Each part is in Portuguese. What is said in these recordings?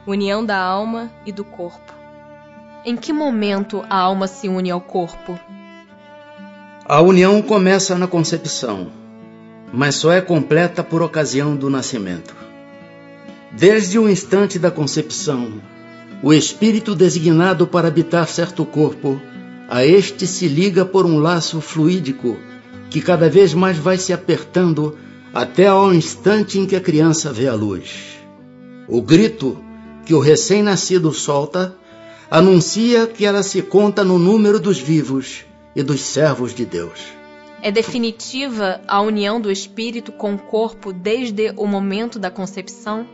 União da alma e do corpo. Em que momento a alma se une ao corpo? A união começa na concepção, mas só é completa por ocasião do nascimento. Desde o instante da concepção, o espírito designado para habitar certo corpo, a este se liga por um laço fluídico que cada vez mais vai se apertando até ao instante em que a criança vê a luz. O grito que o recém-nascido solta anuncia que ela se conta no número dos vivos e dos servos de Deus. É definitiva a união do espírito com o corpo desde o momento da concepção?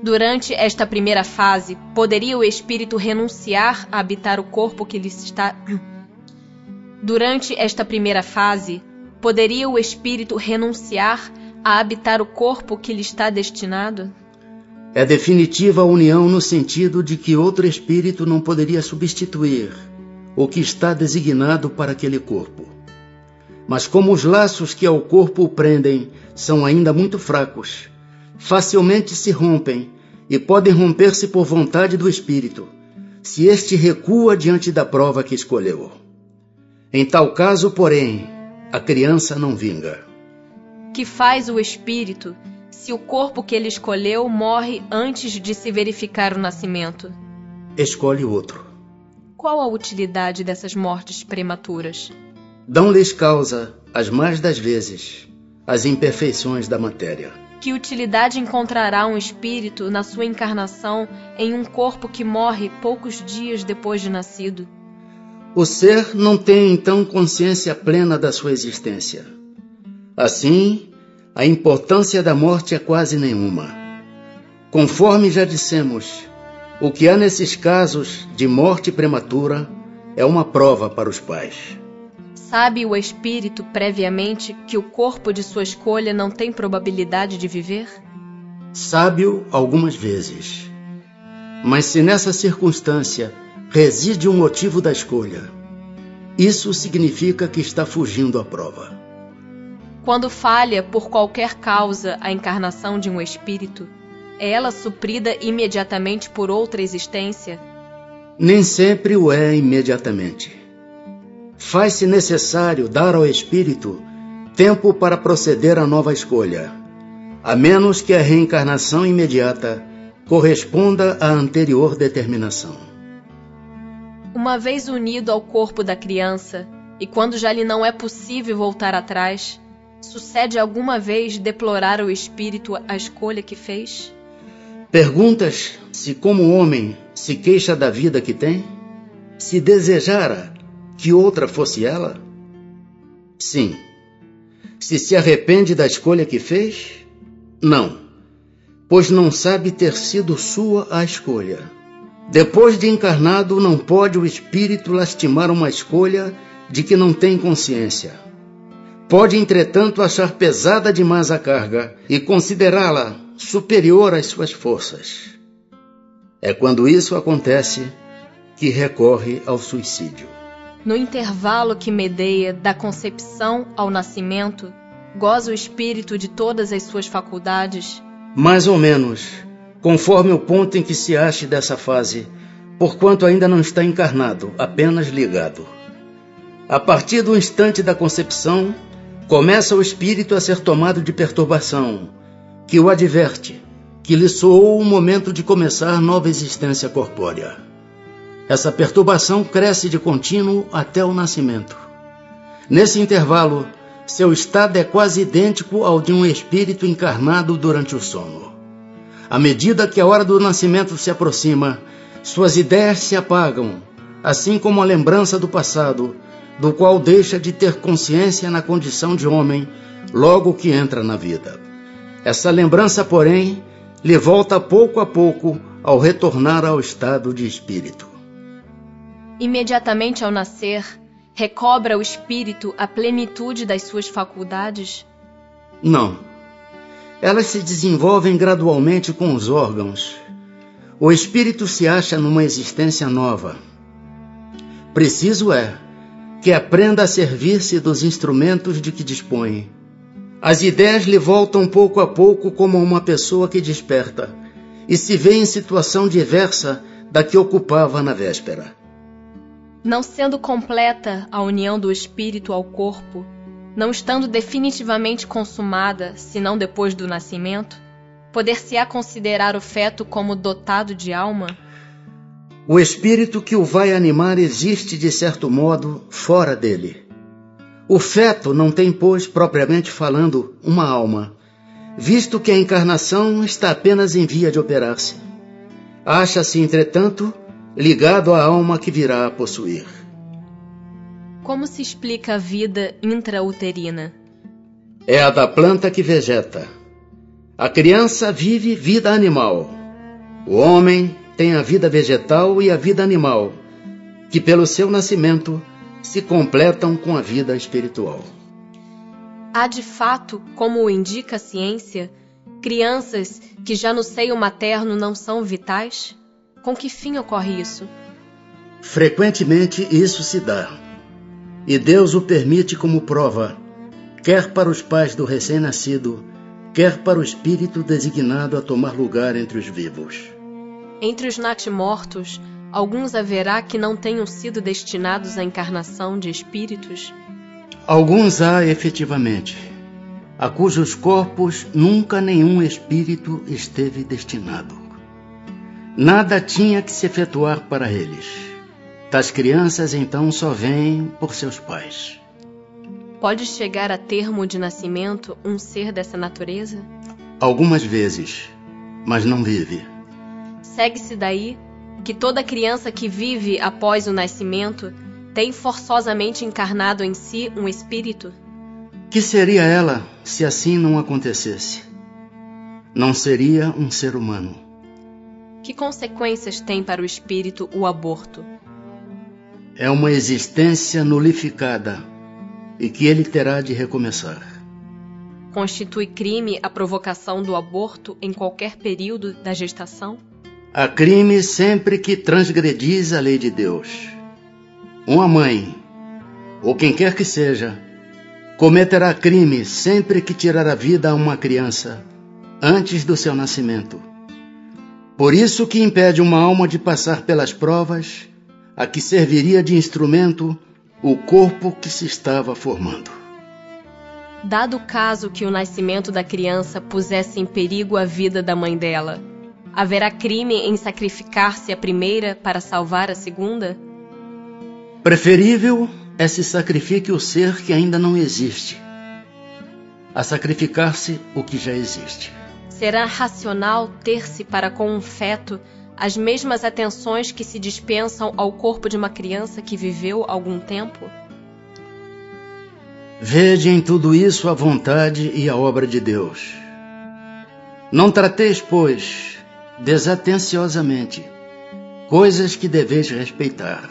Durante esta primeira fase, poderia o espírito renunciar a habitar o corpo que lhe está... Durante esta primeira fase, poderia o espírito renunciar a habitar o corpo que lhe está destinado? É definitiva a união no sentido de que outro espírito não poderia substituir o que está designado para aquele corpo. Mas como os laços que ao corpo o prendem são ainda muito fracos, facilmente se rompem e podem romper-se por vontade do espírito, se este recua diante da prova que escolheu. Em tal caso, porém, a criança não vinga. Que faz o espírito se o corpo que ele escolheu morre antes de se verificar o nascimento? Escolhe outro. Qual a utilidade dessas mortes prematuras? Dão-lhes causa, as mais das vezes, as imperfeições da matéria. Que utilidade encontrará um espírito na sua encarnação em um corpo que morre poucos dias depois de nascido? O ser não tem então consciência plena da sua existência. Assim, a importância da morte é quase nenhuma. Conforme já dissemos, o que há nesses casos de morte prematura é uma prova para os pais. Sabe o espírito previamente que o corpo de sua escolha não tem probabilidade de viver? Sabe-o algumas vezes. Mas se nessa circunstância reside o motivo da escolha, isso significa que está fugindo à prova. Quando falha por qualquer causa a encarnação de um espírito, é ela suprida imediatamente por outra existência? Nem sempre o é imediatamente. Faz-se necessário dar ao espírito tempo para proceder à nova escolha, a menos que a reencarnação imediata corresponda à anterior determinação. Uma vez unido ao corpo da criança, e quando já lhe não é possível voltar atrás, sucede alguma vez deplorar o espírito a escolha que fez? Perguntas se como homem se queixa da vida que tem? Se desejara que outra fosse ela? Sim. Se arrepende da escolha que fez? Não, pois não sabe ter sido sua a escolha. Depois de encarnado, não pode o espírito lastimar uma escolha de que não tem consciência. Pode, entretanto, achar pesada demais a carga e considerá-la superior às suas forças. É quando isso acontece que recorre ao suicídio. No intervalo que medeia da concepção ao nascimento, goza o espírito de todas as suas faculdades? Mais ou menos, conforme o ponto em que se ache dessa fase, porquanto ainda não está encarnado, apenas ligado. A partir do instante da concepção, começa o espírito a ser tomado de perturbação, que o adverte, que lhe soou o momento de começar nova existência corpórea. Essa perturbação cresce de contínuo até o nascimento. Nesse intervalo, seu estado é quase idêntico ao de um espírito encarnado durante o sono. À medida que a hora do nascimento se aproxima, suas ideias se apagam, assim como a lembrança do passado, do qual deixa de ter consciência na condição de homem logo que entra na vida. Essa lembrança, porém, lhe volta pouco a pouco ao retornar ao estado de espírito. Imediatamente ao nascer, recobra o espírito a plenitude das suas faculdades? Não. Elas se desenvolvem gradualmente com os órgãos. O espírito se acha numa existência nova. Preciso é que aprenda a servir-se dos instrumentos de que dispõe. As ideias lhe voltam pouco a pouco como uma pessoa que desperta e se vê em situação diversa da que ocupava na véspera. Não sendo completa a união do espírito ao corpo, não estando definitivamente consumada, senão depois do nascimento, poder-se-á considerar o feto como dotado de alma? O espírito que o vai animar existe, de certo modo, fora dele. O feto não tem, pois, propriamente falando, uma alma, visto que a encarnação está apenas em via de operar-se. Acha-se, entretanto, ligado à alma que virá a possuir. Como se explica a vida intrauterina? É a da planta que vegeta. A criança vive vida animal. O homem tem a vida vegetal e a vida animal, que pelo seu nascimento se completam com a vida espiritual. Há de fato, como o indica a ciência, crianças que já no seio materno não são vitais? Com que fim ocorre isso? Frequentemente isso se dá, e Deus o permite como prova, quer para os pais do recém-nascido, quer para o espírito designado a tomar lugar entre os vivos. Entre os natimortos, alguns haverá que não tenham sido destinados à encarnação de espíritos? Alguns há, efetivamente, a cujos corpos nunca nenhum espírito esteve destinado. Nada tinha que se efetuar para eles. Tais crianças, então, só vêm por seus pais. Pode chegar a termo de nascimento um ser dessa natureza? Algumas vezes, mas não vive. Segue-se daí que toda criança que vive após o nascimento tem forçosamente encarnado em si um espírito? Que seria ela se assim não acontecesse? Não seria um ser humano. Que consequências tem para o espírito o aborto? É uma existência nulificada e que ele terá de recomeçar. Constitui crime a provocação do aborto em qualquer período da gestação? Há crime sempre que transgredis a lei de Deus. Uma mãe, ou quem quer que seja, cometerá crime sempre que tirar a vida a uma criança antes do seu nascimento. Por isso que impede uma alma de passar pelas provas a que serviria de instrumento o corpo que se estava formando. Dado o caso que o nascimento da criança pusesse em perigo a vida da mãe dela, haverá crime em sacrificar-se a primeira para salvar a segunda? Preferível é se sacrifique o ser que ainda não existe, a sacrificar-se o que já existe. Será racional ter-se para com um feto as mesmas atenções que se dispensam ao corpo de uma criança que viveu algum tempo? Vede em tudo isso a vontade e a obra de Deus. Não trateis, pois, desatenciosamente, coisas que deveis respeitar.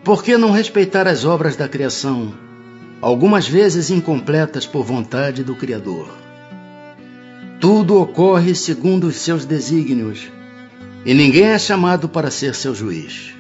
Por que não respeitar as obras da criação, algumas vezes incompletas por vontade do Criador? Tudo ocorre segundo os seus desígnios, e ninguém é chamado para ser seu juiz.